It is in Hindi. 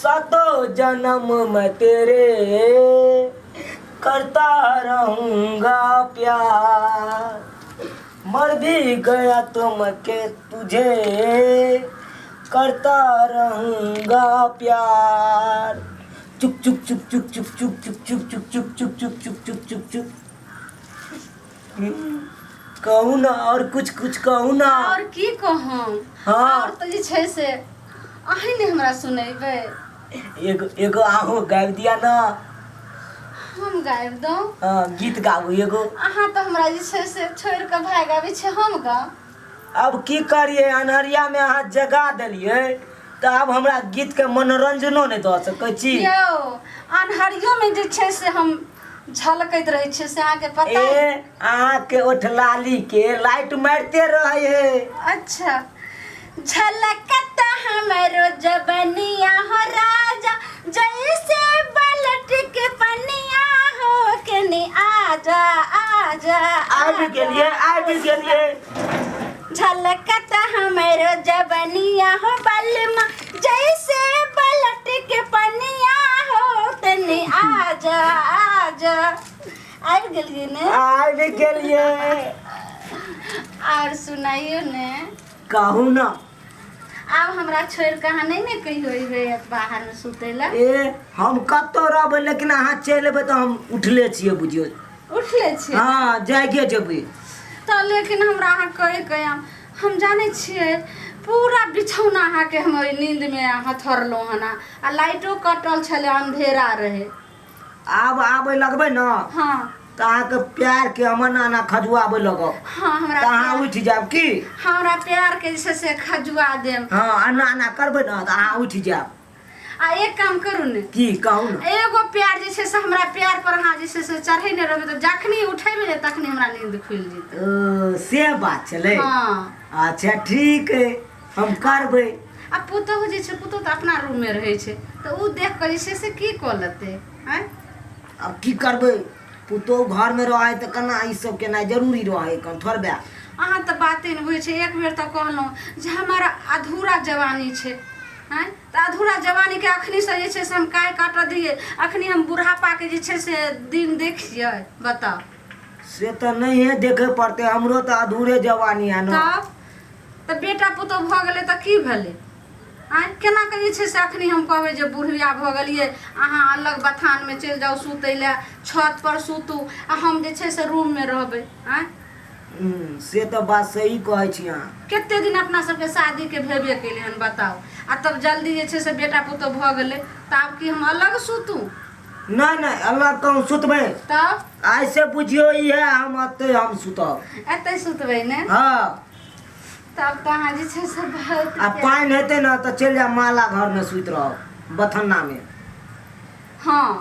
सातों जन्म मैं तेरे करता रहूंगा प्यार, मर भी गया तो मैं के तुझे करता रहूंगा प्यार। चुप चुप चुप चुप चुप चुप चुप चुप चुप चुप चुप चुप चुप चुप चुप चुप। कहू ना और कुछ कुछ कहू ना। और की कहूं? हाँ और तो जे छै से अहीं ने हमरा सुनेबे। एगो एगो आहू गाबि दिया ना। हम गाबि दो? हाँ गीत गाबू एगो। अहाँ तो हमरा जे छै से छोड़ के भाग आबै छै, हम गा। अब की करिए, अन्हरिया में अहाँ जगा देलिए तो अब हमरा गीत के मनोरंजनो नहीं दऽ सकै छी। यौ अन्हरियो में जे छै से हम झलकैत रहे छै से अहाँके पता है? अहाँ के ओठलाली के लाइट मारते रहे है। अच्छा झलकता हमरो जबनिया हो राजा, जैसे पलट के पनिया हो के नी आजा आजा आबि गेलिए। झलकता हमरो जबनिया हो बलमा, जैसे पलट के पनिया हो तनी आजा आजा। आबि गेलिए ने? आबि गेलिए। और सुनाइयो ने। कहू ना। अब हमरा छोड़ के अहाँ नहीं ने कहियो अइबे बाहर में सुते ला। हम कतौ रहबै लेकिन अहाँ चलि एबै तो हम उठले छियै बुझियो। उठले छी? हाँ जागे जेबै। तो लेकिन हमरा अहाँ कहे हम जाने छियै पूरा बिछौना अहाँ के हम नींद में हथरलहुँ हन आ लाइटो कटल छले, अंधेरा रहे। आब आबै लगबै ना। हाँ तो अहाँ के प्यार के अमन आना खजुआबै लगब। हाँ हमरा तो अहाँ उठ जाब की? हमरा प्यार के जैसे से खजुआ देम। हाँ अन्ना अन्ना करबै ना तो अहाँ उठ जाब। आ एक काम करू ने। की कहू ना। एगो प्यार जैसे से हमरा प्यार पर अहाँ जैसे से चढ़े ने रहबे तो जखनी उठेबे ने तखनी हमरा नींद खुल जेतै। से बात चले। हाँ अच्छा ठीक है हम करबै। आ पुतहु जे छै, पुतहु तो अपना रूम में रहे छै तो उ देख के जैसे से की क लेतै हैं? अब की करबै, पुतहु घर में रहे तो कना ई सब केना जरूरी रहे कन थोड़बे। अहाँ तो बाते नहीं बुझे छै। एक बेर तो कहलहुँ जे हमारा अधूरा जवानी छै हैं, तो अधूरा जवानी के अखनी से जे छै से हम काहे काट दिए? अखनी हम बुढ़ापा के जे छै से दिन देखिए, बताओ। से तो नहीं है देखे पड़ते, हमरो तो अधूरे जवानी है ना। तब तो बेटा पुतहु भ गेलै तो की भेलै? आँ केना के जे छै से अखनी हम कहबै जे बुढ़िया भ गेलिए, अहाँ अलग बथान में चलि जाउ सुतै ले, छत पर सुतू आ हम जे छै से रूम में रहबै। आँ से तो बात सही कहै छी अहाँ। केते दिन अपना सबके शादी के भेबे केले हन बताओ, आ तब जल्दी जे छै से बेटा पुतहु भ गेलै त आब की हम अलग सुतू? नहीं नहीं अलग कहूँ सुतबै। तब ऐसे बुझियो ये हम अते हम सुतब। एतै सुतबै ने? हाँ तब त अहाँ जे छै से बहुत आ पानि हेतै ना तो चलि जाब माला घर में सुति रहब बथन्ना में। हाँ